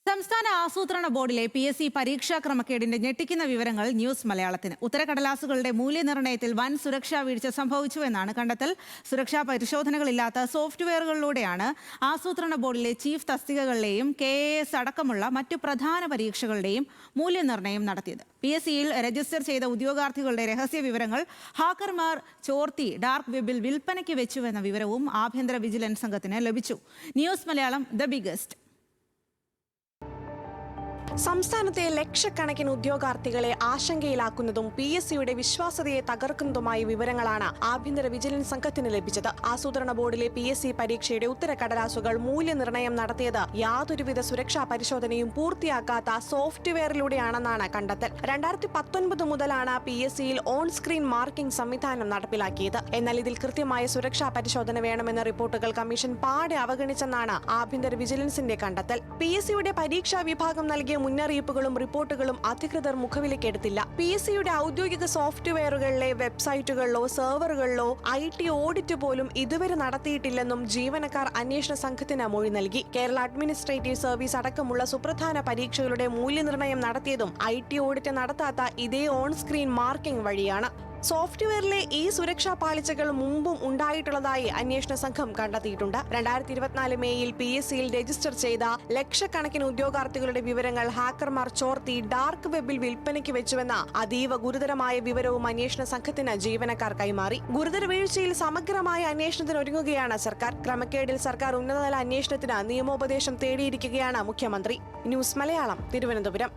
സംസ്ഥാന ആസൂത്രണ ബോർഡിലെ PSC പരീക്ഷാ ക്രമക്കേടിന്റെ ഞെട്ടിക്കുന്ന വിവരങ്ങൾ ന്യൂസ് മലയാളത്തിന്. ഉത്തരക്കടലാസുകളുടെ മൂല്യനിർണ്ണയത്തിൽ വൻ സുരക്ഷാ വീഴ്ച സംഭവിച്ചുവെന്നാണ് കണ്ടെത്തൽ. സുരക്ഷാ പരിശോധനകളില്ലാത്ത സോഫ്റ്റ്വെയറുകളിലൂടെയാണ് ആസൂത്രണ ബോർഡിലെ ചീഫ് തസ്തികകളിലെയും KAS അടക്കമുള്ള മറ്റു പ്രധാന പരീക്ഷകളുടെയും മൂല്യനിർണ്ണയം നടത്തിയത്. PSCയിൽ രജിസ്റ്റർ ചെയ്ത ഉദ്യോഗാർത്ഥികളുടെ രഹസ്യ വിവരങ്ങൾ ഹാക്കർമാർ ചോർത്തി ഡാർക്ക് വെബിൽ വിൽപ്പനയ്ക്ക് വെച്ചുവെന്ന വിവരവും ആഭ്യന്തര വിജിലൻസ് സംഘത്തിന് ലഭിച്ചു. News Malayalam the biggest. സംസ്ഥാനത്തെ ലക്ഷക്കണക്കിന് ഉദ്യോഗാർത്ഥികളെ ആശങ്കയിലാക്കുന്നതും PSCയുടെ വിശ്വാസ്യതയെ തകർക്കുന്നതുമായ വിവരങ്ങളാണ് ആഭ്യന്തര വിജിലൻസ് സംഘത്തിന് ലഭിച്ചത്. ആസൂത്രണ ബോർഡിലെ PSC പരീക്ഷയുടെ ഉത്തരക്കടലാസുകൾ മൂല്യനിർണ്ണയം നടത്തിയത് യാതൊരുവിധ സുരക്ഷാ പരിശോധനയും പൂർത്തിയാക്കാത്ത സോഫ്റ്റ്വെയറിലൂടെയാണെന്നാണ് കണ്ടെത്തൽ. 2019 മുതലാണ് PSCയിൽ ഓൺ സ്ക്രീൻ മാർക്കിംഗ് സംവിധാനം നടപ്പിലാക്കിയത്. എന്നാൽ ഇതിൽ കൃത്യമായ സുരക്ഷാ പരിശോധന വേണമെന്ന റിപ്പോർട്ടുകൾ കമ്മീഷൻ പാടെ അവഗണിച്ചെന്നാണ് ആഭ്യന്തര വിജിലൻസിന്റെ കണ്ടെത്തൽ. PSCയുടെ പരീക്ഷാ വിഭാഗം നൽകിയ മുന്നറിയിപ്പുകളും റിപ്പോർട്ടുകളും അധികൃതർ മുഖവിലക്കെടുത്തില്ല. PSCയുടെ ഔദ്യോഗിക സോഫ്റ്റ്വെയറുകളിലെ വെബ്സൈറ്റുകളിലോ സെർവറുകളിലോ IT ഓഡിറ്റ് പോലും ഇതുവരെ നടത്തിയിട്ടില്ലെന്നും ജീവനക്കാർ അന്വേഷണ സംഘത്തിന് മൊഴി നൽകി. കേരള അഡ്മിനിസ്ട്രേറ്റീവ് സർവീസ് അടക്കമുള്ള സുപ്രധാന പരീക്ഷകളുടെ മൂല്യനിർണ്ണയം നടത്തിയതും IT ഓഡിറ്റ് നടത്താത്ത ഇതേ ഓൺ സ്ക്രീൻ മാർക്കിംഗ് വഴിയാണ്. സോഫ്റ്റ്വെയറിലെ ഈ സുരക്ഷാ പാളിച്ചകൾ മുമ്പും ഉണ്ടായിട്ടുള്ളതായി അന്വേഷണ സംഘം കണ്ടെത്തിയിട്ടുണ്ട്. 2024 മേയിൽ PSCയിൽ രജിസ്റ്റർ ചെയ്ത ലക്ഷക്കണക്കിന് ഉദ്യോഗാർത്ഥികളുടെ വിവരങ്ങൾ ഹാക്കർമാർ ചോർത്തി ഡാർക്ക് വെബിൽ വിൽപ്പനയ്ക്ക് വെച്ചുവെന്ന അതീവ ഗുരുതരമായ വിവരവും അന്വേഷണ സംഘത്തിന് ജീവനക്കാർ കൈമാറി. ഗുരുതര വീഴ്ചയിൽ സമഗ്രമായ അന്വേഷണത്തിന് ഒരുങ്ങുകയാണ് സർക്കാർ. ക്രമക്കേടിൽ സർക്കാർ ഉന്നതതല അന്വേഷണത്തിന് നിയമോപദേശം തേടിയിരിക്കുകയാണ് മുഖ്യമന്ത്രി. ന്യൂസ് മലയാളം, തിരുവനന്തപുരം.